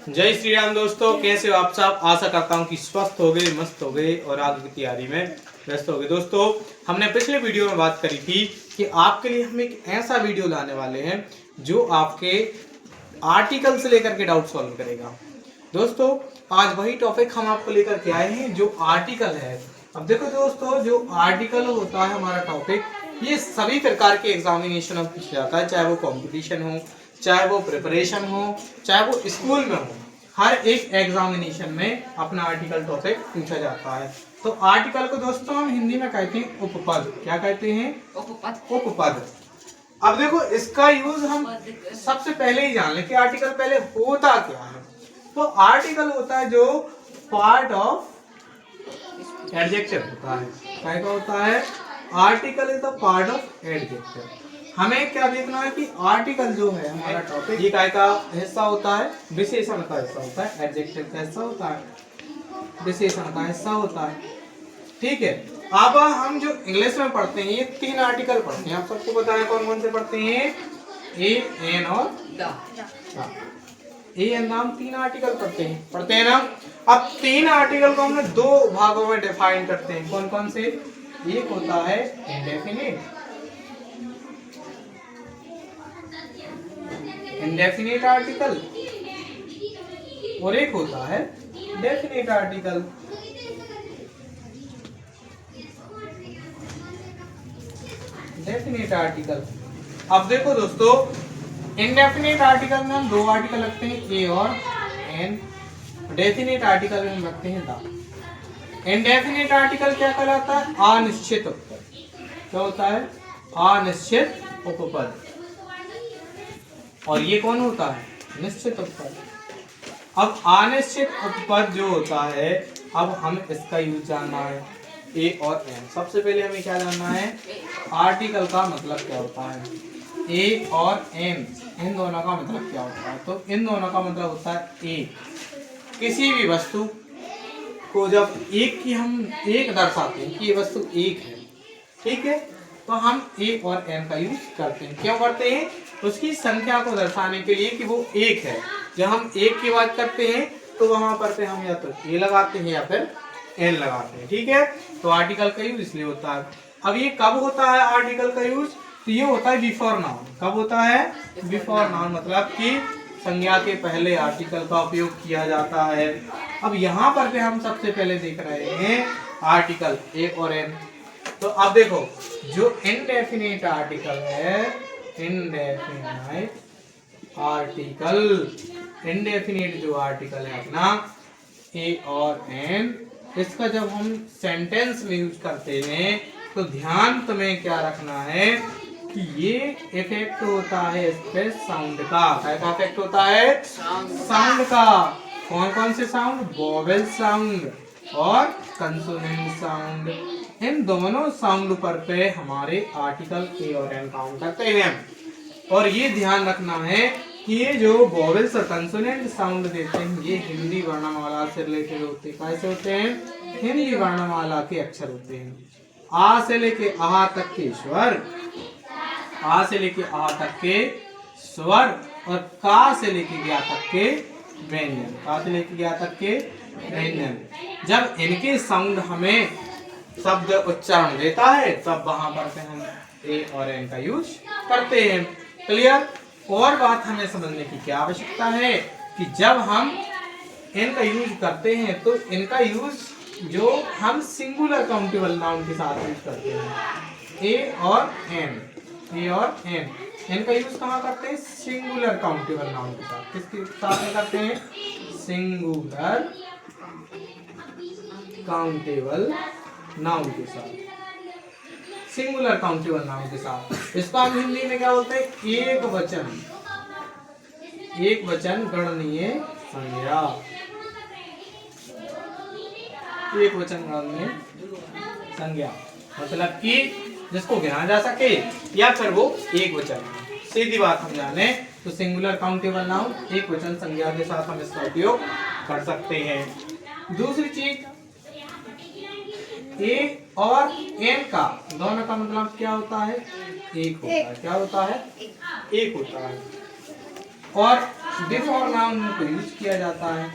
जय श्री राम दोस्तों, कैसे हो आप सब। आशा करता हूँ कि स्वस्थ हो गए, मस्त हो गए और आगे की तैयारी में व्यस्त हो गए। दोस्तों, हमने पिछले वीडियो में बात करी थी कि आपके लिए हम एक ऐसा वीडियो लाने वाले हैं जो आपके आर्टिकल से लेकर के डाउट सॉल्व करेगा। दोस्तों, आज वही टॉपिक हम आपको लेकर के आए हैं जो आर्टिकल है। अब देखो दोस्तों, जो आर्टिकल होता है हमारा टॉपिक, ये सभी प्रकार के एग्जामिनेशन में पूछा जाता है, चाहे वो कंपटीशन हो, चाहे वो प्रिपरेशन हो, चाहे वो स्कूल में हो। हर एक एग्जामिनेशन में अपना आर्टिकल टॉपिक पूछा जाता है। तो आर्टिकल को दोस्तों हम हिंदी में कहते हैं उपपद। क्या कहते हैं? उपपद। उपपद। अब देखो, इसका यूज हम सबसे पहले ही जान लें कि आर्टिकल पहले होता क्या है। तो आर्टिकल होता है जो पार्ट ऑफ एडजेक्टिव होता है। क्या होता है? Article is the part of adjective. हमें क्या देखना है कि आर्टिकल जो है हमारा टॉपिक, ये काय का हिस्सा होता है? विशेषण का हिस्सा होता है। एडजेक्टिव का हिस्सा होता है, विशेषण का हिस्सा होता है। ठीक है। अब हम जो इंग्लिश में पढ़ते हैं, ये 3 आर्टिकल पढ़ते हैं। आप सबको बताया कौन कौन से पढ़ते हैं? ए, एन और द। ए, एन, नाम 3 आर्टिकल पढ़ते हैं ना। अब 3 आर्टिकल को हमने 2 भागों में डिफाइन करते हैं। कौन कौन से? एक होता है इंडेफिनिट आर्टिकल और एक होता है डेफिनिट आर्टिकल। Definite article. अब देखो दोस्तों, इंडेफिनिट आर्टिकल में हम 2 आर्टिकल रखते हैं, ए और एन। डेफिनिट आर्टिकल में हम रखते हैं द। इंडेफिनिट आर्टिकल क्या कहलाता है? अनिश्चित उपपद। क्या होता है? अनिश्चित उपपद। और ये कौन होता है? निश्चित उपपद। अब अनिश्चित उपपद जो होता है, अब हम इसका यूज जानना है। ए और एन। सबसे पहले हमें क्या जानना है? आर्टिकल का मतलब क्या होता है। ए और एन, इन दोनों का मतलब क्या होता है? तो इन दोनों का मतलब होता है एक। किसी भी वस्तु को जब एक की हम एक दर्शाते हैं कि ये वस्तु एक है, ठीक है, तो हम ए और एन का यूज करते हैं। क्यों करते हैं? उसकी संख्या को दर्शाने के लिए कि वो एक है। जब हम एक की बात करते हैं तो वहां पर हम या तो ए लगाते हैं या फिर एन लगाते हैं। ठीक है। तो आर्टिकल का यूज इसलिए होता है। अब ये कब होता है आर्टिकल का यूज? तो ये होता है बिफोर नाउन। कब होता है? बिफोर नाउन, मतलब कि संज्ञा के पहले आर्टिकल का उपयोग किया जाता है। अब यहाँ पर भी हम सबसे पहले देख रहे हैं आर्टिकल ए और एन। तो अब देखो, जो इनडेफिनिट आर्टिकल है, इनडेफिनिट आर्टिकल, इनडेफिनिट जो आर्टिकल है अपना ए और एन, इसका जब हम सेंटेंस में यूज करते हैं तो ध्यान तुम्हें क्या रखना है कि ये इफेक्ट होता है इस पे साउंड का। क्या इफेक्ट होता है? साउंड का। कौन कौन से साउंड? वोवेल साउंड और कंसोनेंट साउंड। इन दोनों साउंड पर पे हमारे आर्टिकल ए और एन काउंट करते हैं। और ये ध्यान रखना है कि ये जो वोवेल्स और कंसोनेंट साउंड देते हैं, ये हिंदी वर्णमाला से रिलेटेड होते हैं। कैसे होते हैं? हिंदी वर्णमाला के अक्षर होते हैं। आ से लेके आ तक के स्वर, आ से लेके आ तक के स्वर, और का से लेके गया तक के व्यंजन। का से लेके गया तक के व्यंजन। जब इनके साउंड हमें शब्द उच्चारण देता है, तब वहां पर हम ए और एन का यूज करते हैं। क्लियर? और बात हमें समझने की क्या आवश्यकता है कि जब हम इनका यूज करते हैं तो इनका यूज जो हम सिंगुलर काउंटेबल नाउन के साथ यूज करते हैं। ए और एन, ए और एन, इनका यूज कहाँ करते हैं? सिंगुलर काउंटेबल नाउन के साथ। किसके साथ में करते हैं? सिंगुलर काउंटेबल नाउन के साथ। सिंगुलर काउंटेबल नाउन के साथ। इसको हम हिंदी में क्या बोलते हैं? एक वचन, एक वचन गणनीय संज्ञा। एक वचन गणनीय संज्ञा मतलब कि जिसको गिना जा सके या फिर वो एक वचन। सीधी बात हम जाने तो सिंगुलर काउंटेबल नाउन एक वचन संज्ञा के साथ हम इसका उपयोग कर सकते हैं। दूसरी चीज, ए और एन का दोनों का मतलब क्या होता है? एक होता है। क्या होता है? एक होता है। और बिफोर नाउन को यूज किया जाता है,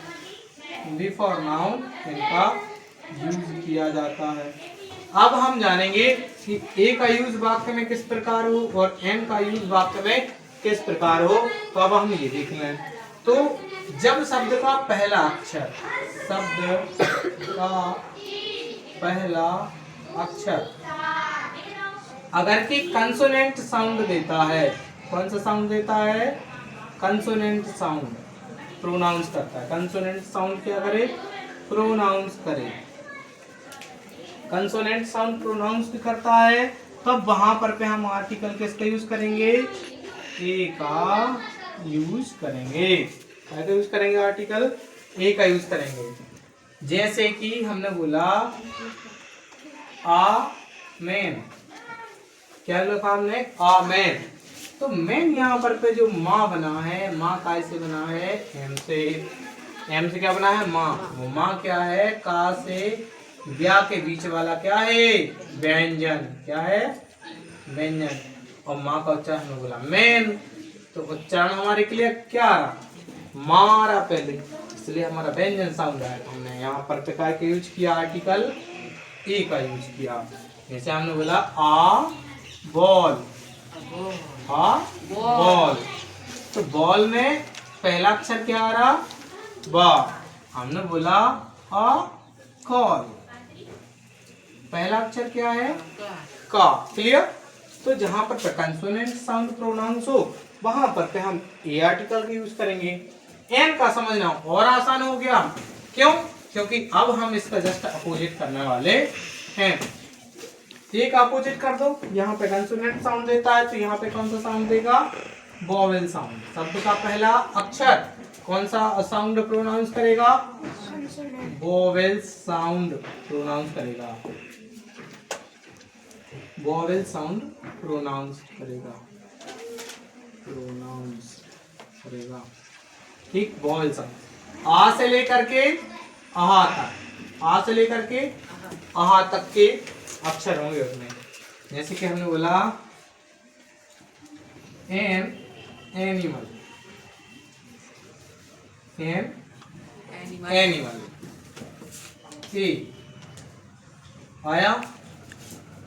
बिफोर नाउन इनका यूज किया जाता है। अब हम जानेंगे कि ए का यूज वाक्य में किस प्रकार हो और एन का यूज वाक्य में किस प्रकार हो। तो अब हम ये देख लें। तो जब शब्द का पहला अक्षर, शब्द का पहला अक्षर अगर कि कंसोनेंट साउंड देता है, कौन सा साउंड देता है? कंसोनेंट साउंड प्रोनाउंस करता है। कंसोनेंट साउंड क्या करे? प्रोनाउंस करे। कंसोनेंट साउंड प्रोनाउंस भी करता है, तब वहां पर पे हम आर्टिकल किसका यूज करेंगे? ए का यूज करेंगे। क्या यूज करेंगे? आर्टिकल ए का यूज करेंगे। जैसे कि हमने बोला आ मैन, क्या लिखा हमने? आ मैन। तो मैन यहाँ पर पे जो माँ बना है, माँ का से बना है? एम से। एम से क्या बना है? माँ। वो माँ क्या है? का से व्या के बीच वाला क्या है? व्यंजन। क्या है? व्यंजन। और माँ का उच्चारण हमने बोला मैन, तो उच्चारण हमारे के लिए क्या रहा? मारा पहले, इसलिए हमारा व्यंजन साउंड है। हमने यहाँ पर पे का यूज किया? आर्टिकल ए का यूज किया। जैसे हमने बोला आ बॉल, आ बॉल, तो बॉल में पहला अक्षर क्या आ रहा? बा। हमने बोला आ कॉल, पहला अक्षर क्या है? का। क्लियर? तो जहां पर कंसोनेंट साउंड प्रोनाउंस हो वहां पर पे हम ए आर्टिकल का यूज करेंगे। एन का समझना और आसान हो गया। क्यों? क्योंकि अब हम इसका जस्ट अपोजिट करने वाले हैं। एक अपोजिट कर दो, यहाँ पे कंसोनेंट साउंड देता है तो यहाँ पे कौन सा साउंड देगा? Vowel sound. शब्द का पहला अक्षर कौन सा साउंड प्रोनाउंस करेगा? वोवेल साउंड प्रोनाउंस करेगा। वोवेल साउंड प्रोनाउंस करेगा, प्रोनाउंस करेगा। ठीक, वोवेल साउंड। आ से लेकर के आहा तक, आ से लेकर के आहा तक के अक्षर होंगे उसमें। जैसे कि हमने बोला एन एनिमल, एन एनिमल। ए आया,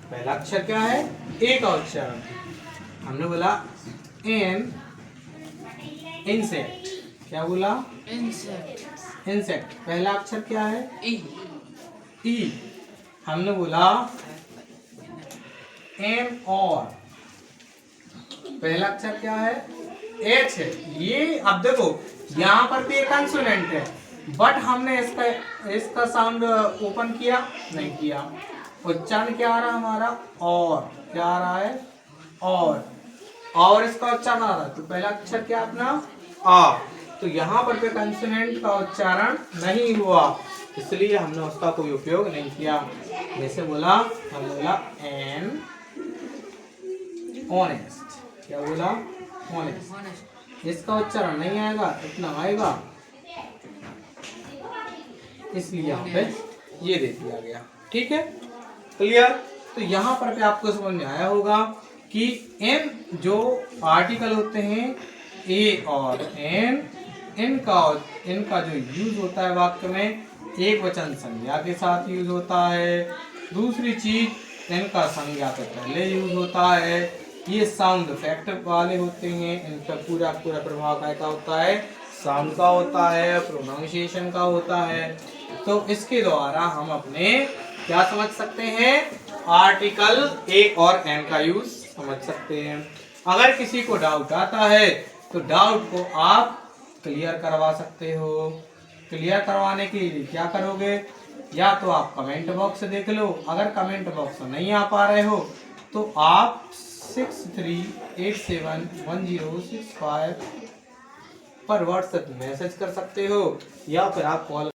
पहला अक्षर क्या है? ए का उच्चारण। हमने बोला एन इंसेक्ट, क्या बोला? इंसेक्ट। इंसेक्ट, पहला अक्षर क्या है? ई। ई। हमने बोला एम और, पहला अक्षर क्या है? एच है। ये अब देखो यहाँ पर भी एक कंसोनेंट है, बट हमने इसका साउंड ओपन किया नहीं किया। उच्चारण क्या आ रहा हमारा? और। क्या आ रहा है? और इसका उच्चारण आ रहा है, तो पहला अक्षर क्या अपना? आ। तो यहाँ पर पे कंसोनेंट का उच्चारण नहीं हुआ, इसलिए हमने उसका कोई उपयोग नहीं किया। जैसे बोला, हमने बोला एन ऑनेस्ट, क्या बोला? ऑनेस्ट। इसका उच्चारण नहीं आएगा, इतना आएगा, इसलिए यहाँ पे ये दे दिया गया। ठीक है, क्लियर? तो यहाँ पर आपको समझ में आया होगा कि एन जो आर्टिकल होते हैं ए और एन, इनका जो यूज होता है वाक्य में एक वचन संज्ञा के साथ यूज होता है। दूसरी चीज, इनका संज्ञा के पहले यूज होता है। ये साउंड इफेक्ट वाले होते हैं, इन पर पूरा प्रभाव का होता है? साउंड का होता है, प्रोनाउंसिएशन का होता है। तो इसके द्वारा हम अपने क्या समझ सकते हैं? आर्टिकल ए और एन का यूज समझ सकते हैं। अगर किसी को डाउट आता है तो डाउट को आप क्लियर करवा सकते हो। क्लियर करवाने के लिए क्या करोगे? या तो आप कमेंट बॉक्स देख लो, अगर कमेंट बॉक्स नहीं आ पा रहे हो तो आप 63871065 पर व्हाट्सएप मैसेज कर सकते हो, या फिर आप कॉल